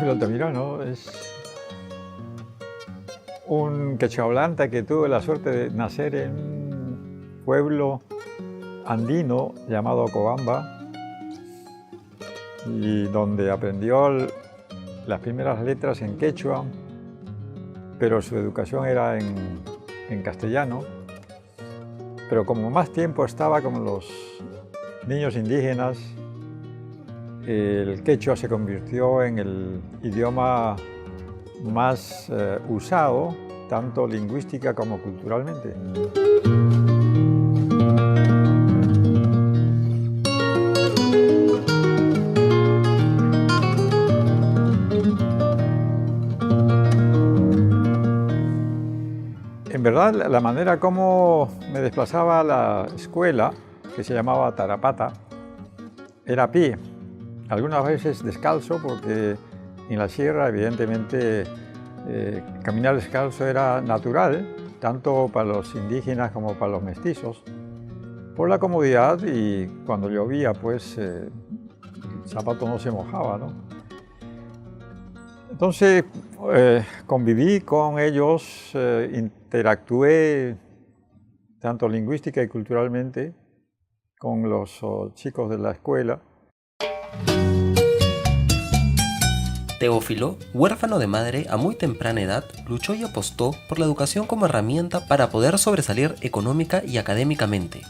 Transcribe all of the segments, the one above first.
Teófilo Altamirano es un quechohablante que tuvo la suerte de nacer en un pueblo andino llamado Cobamba y donde aprendió las primeras letras en quechua, pero su educación era en castellano. Pero como más tiempo estaba con los niños indígenas, el quechua se convirtió en el idioma más usado, tanto lingüística como culturalmente. En verdad, la manera como me desplazaba a la escuela, que se llamaba Tarapata, era a pie. Algunas veces descalzo, porque en la sierra, evidentemente, caminar descalzo era natural, tanto para los indígenas como para los mestizos, por la comodidad y cuando llovía, pues, el zapato no se mojaba, ¿no? Entonces, conviví con ellos, interactué tanto lingüística y culturalmente con los chicos de la escuela. Teófilo, huérfano de madre a muy temprana edad, luchó y apostó por la educación como herramienta para poder sobresalir económica y académicamente.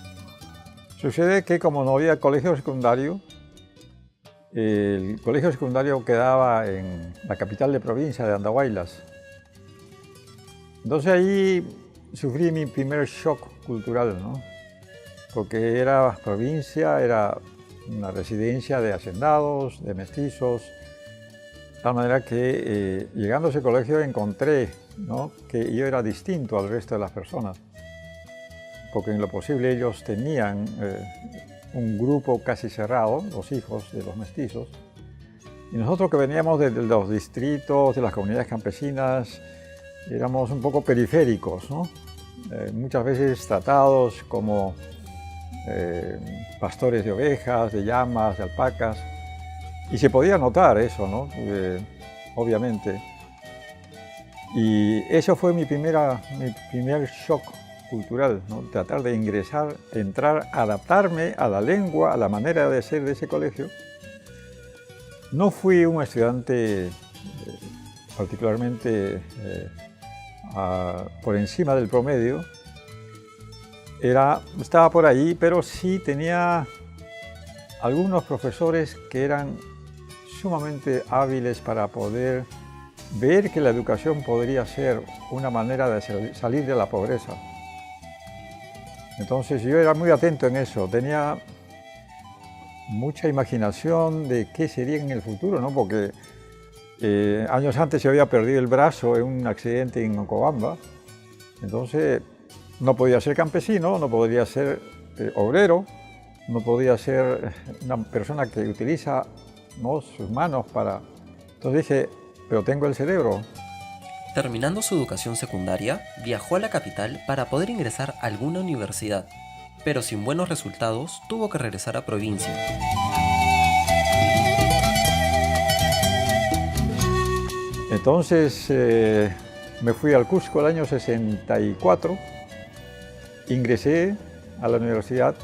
Sucede que como no había colegio secundario, el colegio secundario quedaba en la capital de provincia de Andahuaylas. Entonces ahí sufrí mi primer shock cultural, ¿no? Porque era provincia, era una residencia de hacendados, de mestizos, de tal manera que llegando a ese colegio encontré, ¿no?, que yo era distinto al resto de las personas, porque en lo posible ellos tenían un grupo casi cerrado, los hijos de los mestizos, y nosotros que veníamos de los distritos, de las comunidades campesinas, éramos un poco periféricos, ¿no? Muchas veces tratados como pastores de ovejas, de llamas, de alpacas, y se podía notar eso, ¿no? Obviamente. Y eso fue mi primer shock cultural, ¿no? Tratar de ingresar, entrar, adaptarme a la lengua, a la manera de ser de ese colegio. No fui un estudiante particularmente por encima del promedio. Estaba por ahí, pero sí tenía algunos profesores que eran sumamente hábiles para poder ver que la educación podría ser una manera de salir de la pobreza. Entonces yo era muy atento en eso, tenía mucha imaginación de qué sería en el futuro, ¿no? Porque años antes yo había perdido el brazo en un accidente en Cobamba, entonces no podía ser campesino, no podía ser obrero, no podía ser una persona que utiliza, ¿no?, sus manos para... Entonces dije, pero tengo el cerebro. Terminando su educación secundaria, viajó a la capital para poder ingresar a alguna universidad, pero sin buenos resultados tuvo que regresar a provincia. Entonces me fui al Cusco el año 64, ingresé a la universidad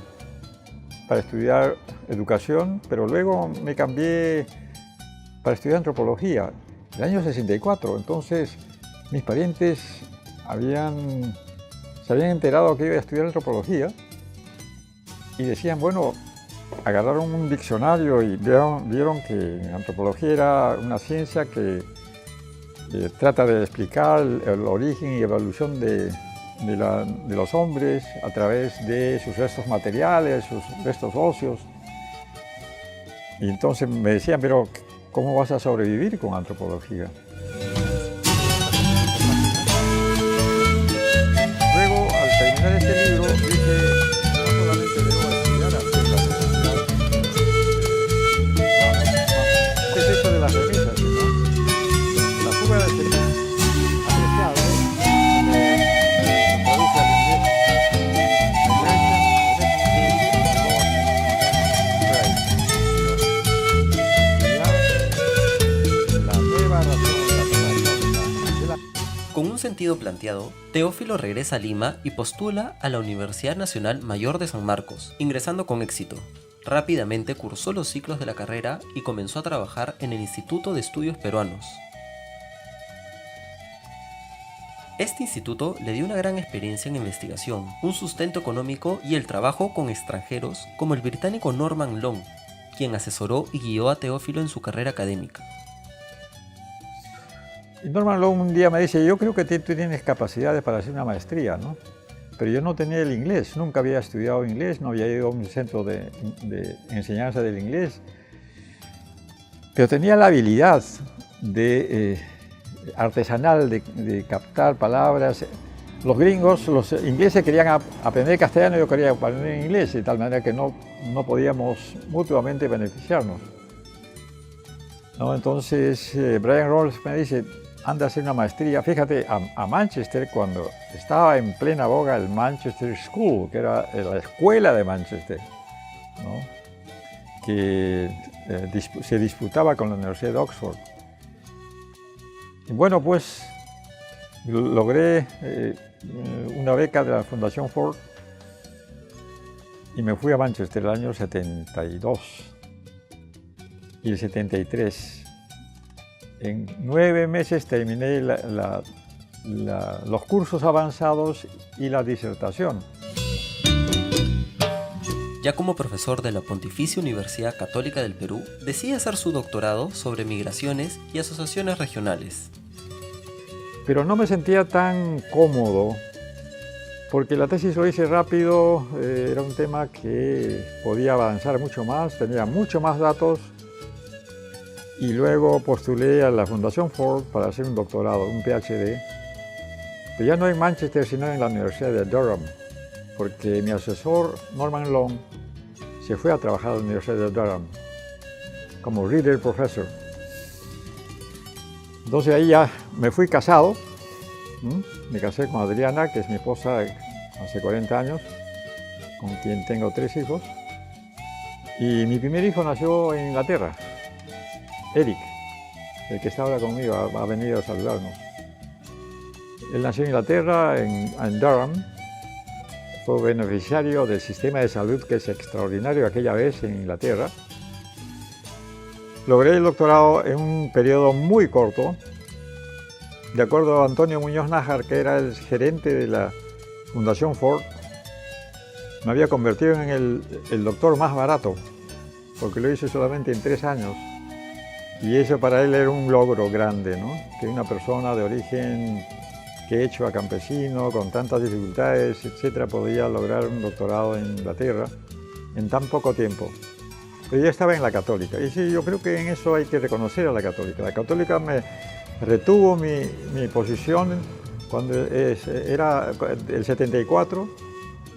para estudiar educación, pero luego me cambié para estudiar antropología el año 64. Entonces mis parientes se habían enterado que iba a estudiar antropología y decían, bueno, agarraron un diccionario y vieron que antropología era una ciencia que trata de explicar el origen y evolución de los hombres a través de sus restos materiales, sus restos óseos. Y entonces me decían, pero ¿cómo vas a sobrevivir con antropología? Luego, al terminar este libro, dije, no solamente debo estudiar hacer la universidad. ¿Qué es eso de las remisas, no? La fuga de semillas apreciable se traduce al inglés. La nueva cometido planteado, Teófilo regresa a Lima y postula a la Universidad Nacional Mayor de San Marcos, ingresando con éxito. Rápidamente cursó los ciclos de la carrera y comenzó a trabajar en el Instituto de Estudios Peruanos. Este instituto le dio una gran experiencia en investigación, un sustento económico y el trabajo con extranjeros como el británico Norman Long, quien asesoró y guió a Teófilo en su carrera académica. Y Norman Long un día me dice, yo creo que tú tienes capacidades para hacer una maestría, ¿no? Pero yo no tenía el inglés, nunca había estudiado inglés, no había ido a un centro de enseñanza del inglés, pero tenía la habilidad artesanal de captar palabras. Los gringos, los ingleses querían aprender castellano y yo quería aprender inglés, de tal manera que no podíamos mutuamente beneficiarnos, ¿no? Entonces Brian Rawls me dice, anda a hacer una maestría, fíjate, a Manchester, cuando estaba en plena boga el Manchester School, que era la escuela de Manchester, ¿no? Que se disputaba con la Universidad de Oxford. Y bueno, pues logré una beca de la Fundación Ford y me fui a Manchester el año 72 y el 73. En 9 meses terminé los cursos avanzados y la disertación. Ya como profesor de la Pontificia Universidad Católica del Perú, decide hacer su doctorado sobre migraciones y asociaciones regionales. Pero no me sentía tan cómodo, porque la tesis lo hice rápido, era un tema que podía avanzar mucho más, tenía mucho más datos, y luego postulé a la Fundación Ford para hacer un doctorado, un PhD, pero ya no en Manchester, sino en la Universidad de Durham, porque mi asesor, Norman Long, se fue a trabajar a la Universidad de Durham como Reader Professor. Entonces ahí ya me fui casado, me casé con Adriana, que es mi esposa hace 40 años, con quien tengo 3 hijos, y mi primer hijo nació en Inglaterra, Eric, el que está ahora conmigo, ha venido a saludarnos. Él nació en Inglaterra, en Durham, fue beneficiario del sistema de salud que es extraordinario aquella vez en Inglaterra. Logré el doctorado en un periodo muy corto. De acuerdo a Antonio Muñoz Nájar, que era el gerente de la Fundación Ford, me había convertido en el doctor más barato, porque lo hice solamente en 3 años. Y eso para él era un logro grande, ¿no? Que una persona de origen quechua, campesino, con tantas dificultades, etcétera, podía lograr un doctorado en Inglaterra en tan poco tiempo. Pero yo estaba en la Católica, y sí, yo creo que en eso hay que reconocer a la Católica. La Católica me retuvo mi posición cuando era el 74,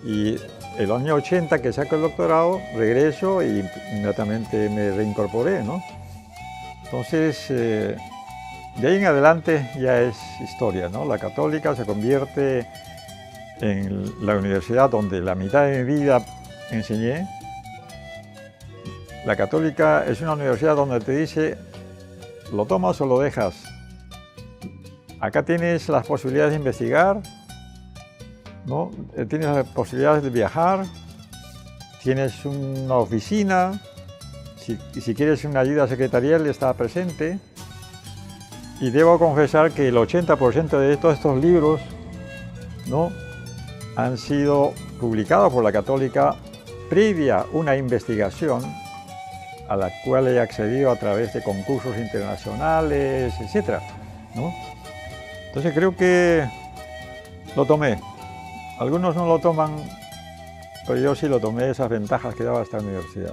y el año 80 que saco el doctorado, regreso y inmediatamente me reincorporé, ¿no? Entonces, de ahí en adelante ya es historia, ¿no? La Católica se convierte en la universidad donde la mitad de mi vida enseñé. La Católica es una universidad donde te dice, lo tomas o lo dejas. Acá tienes las posibilidades de investigar, ¿no? Tienes las posibilidades de viajar, tienes una oficina, si quieres una ayuda secretarial está presente. Y debo confesar que el 80% de todos estos libros, ¿no?, han sido publicados por la Católica previa una investigación a la cual he accedido a través de concursos internacionales, etc., ¿no? Entonces creo que lo tomé. Algunos no lo toman, pero yo sí lo tomé, esas ventajas que daba esta universidad.